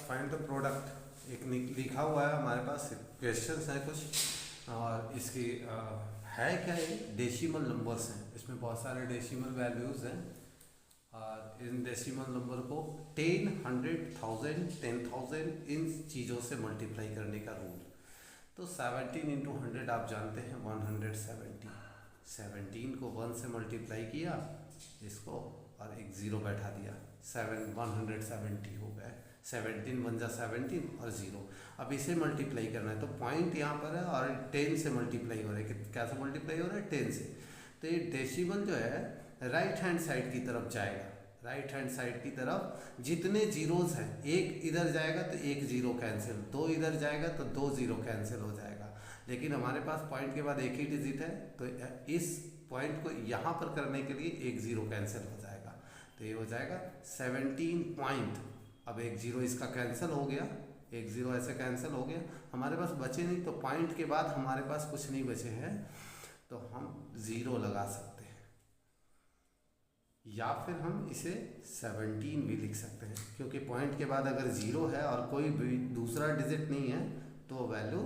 Find the product एक लिखा हुआ है हमारे पास, क्वेश्चंस हैं कुछ, और इसकी है क्या, ये डेसिमल नंबर्स हैं, इसमें बहुत सारे डेसिमल वैल्यूज़ हैं और इन डेसिमल नंबर को 10, 100, 1000, 10,000 इन चीज़ों से मल्टीप्लाई करने का रूल। तो 17 इंटू 100 आप जानते हैं 170, 17 को 1 से मल्टीप्लाई किया इसको और एक ज़ीरो बैठा दिया, 170 हो गए, 17 बन जा 17 और ज़ीरो। अब इसे मल्टीप्लाई करना है तो पॉइंट यहाँ पर है और 10 से मल्टीप्लाई हो रहा है, क्या से मल्टीप्लाई हो रहा है, 10 से। तो ये डेसिमल जो है राइट हैंड साइड की तरफ जाएगा, राइट हैंड साइड की तरफ जितने जीरोज़ हैं, एक इधर जाएगा तो एक ज़ीरो कैंसिल, दो इधर जाएगा तो दो ज़ीरो कैंसिल हो जाएगा। लेकिन हमारे पास पॉइंट के बाद एक ही डिजिट है तो इस पॉइंट को यहाँ पर करने के लिए एक ज़ीरो कैंसिल हो जाएगा, तो ये हो जाएगा 17 पॉइंट। अब एक ज़ीरो इसका कैंसिल हो गया, एक ज़ीरो ऐसे कैंसिल हो गया, हमारे पास बचे नहीं, तो पॉइंट के बाद हमारे पास कुछ नहीं बचे हैं तो हम ज़ीरो लगा सकते हैं, या फिर हम इसे 17 भी लिख सकते हैं, क्योंकि पॉइंट के बाद अगर ज़ीरो है और कोई भी दूसरा डिजिट नहीं है तो value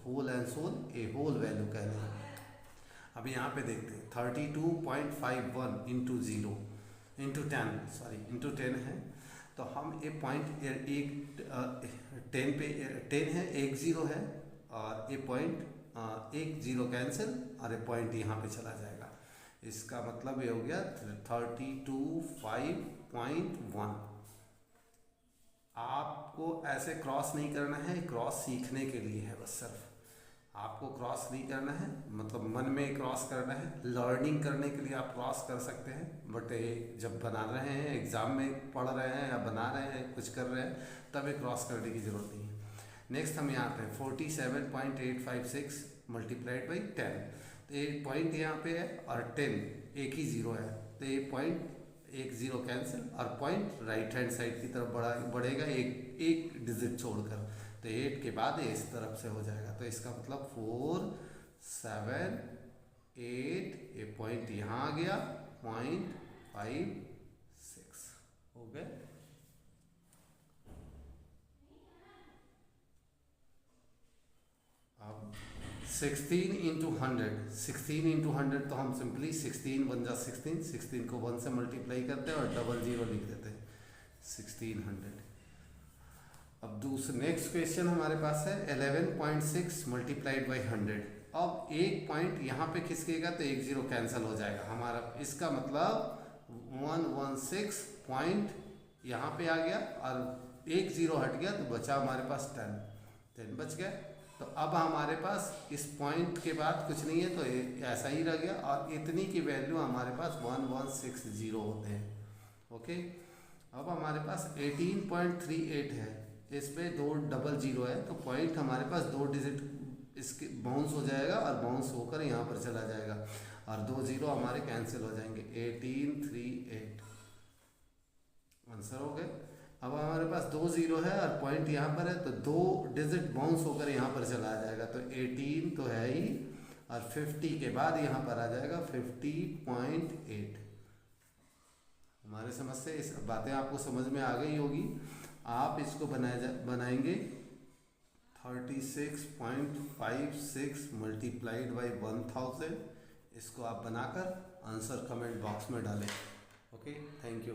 whole and sole a whole value कह रहे हैं। अब यहाँ पे देखते हैं 32.51 into zero into 10, sorry into 10 है, तो हम एक पॉइंट एक 10 पे 10 है, एक ज़ीरो है और ये पॉइंट एक ज़ीरो कैंसिल और ये पॉइंट यहाँ पे चला जाएगा, इसका मतलब ये हो गया 32.5.1। आपको ऐसे क्रॉस नहीं करना है, क्रॉस सीखने के लिए है बस, सिर्फ आपको क्रॉस नहीं करना है, मतलब मन में क्रॉस करना है, लर्निंग करने के लिए आप क्रॉस कर सकते हैं, बट जब बना रहे हैं, एग्ज़ाम में पढ़ रहे हैं या बना रहे हैं, कुछ कर रहे हैं, तब ये क्रॉस करने की ज़रूरत नहीं है। नेक्स्ट हम यहाँ पे 47.856 मल्टीप्लाइड बाई 10, तो ये पॉइंट यहाँ पे है और 10 एक ही ज़ीरो है, तो ये पॉइंट एक ज़ीरो कैंसिल और पॉइंट राइट हैंड साइड की तरफ बढ़ेगा एक डिजिट छोड़कर, तो 8 के बाद ये इस तरफ से हो जाएगा, तो इसका मतलब 4, 7, 8, ये पॉइंट यहाँ आ गया, 0.56 हो गए। अब 16 इंटू 100, 16 इंटू 100 तो हम सिंपली 16 बन जा 16, 16 को 1 से मल्टीप्लाई करते हैं और डबल ज़ीरो लिख देते हैं, 1600। अब दूसरा नेक्स्ट क्वेश्चन हमारे पास है 11.6 मल्टीप्लाइड बाई 100। अब एक पॉइंट यहाँ पे खिसकेगा तो एक ज़ीरो कैंसिल हो जाएगा हमारा, इसका मतलब 116 पॉइंट यहाँ पे आ गया और एक ज़ीरो हट गया तो बचा हमारे पास 10 बच गया। तो अब हमारे पास इस पॉइंट के बाद कुछ नहीं है तो ऐसा ही रह गया और इतनी की वैल्यू हमारे पास 1160 होते हैं। ओके, अब हमारे पास 18.38 है, इस पे दो डबल ज़ीरो है तो पॉइंट हमारे पास दो डिजिट इसके बाउंस हो जाएगा और बाउंस होकर यहाँ पर चला जाएगा और दो ज़ीरो हमारे कैंसिल हो जाएंगे, 1838 आंसर हो गए। अब हमारे पास दो ज़ीरो है और पॉइंट यहाँ पर है तो दो डिजिट बाउंस होकर यहाँ पर चला जाएगा, तो 18 तो है ही और 50 के बाद यहाँ पर आ जाएगा 50.8। हमारे समझ से इस बातें आपको समझ में आ गई होगी। आप इसको बनाएंगे 36.56 मल्टीप्लाइड बाई 1000, इसको आप बनाकर आंसर कमेंट बॉक्स में डालें। Okay, thank you.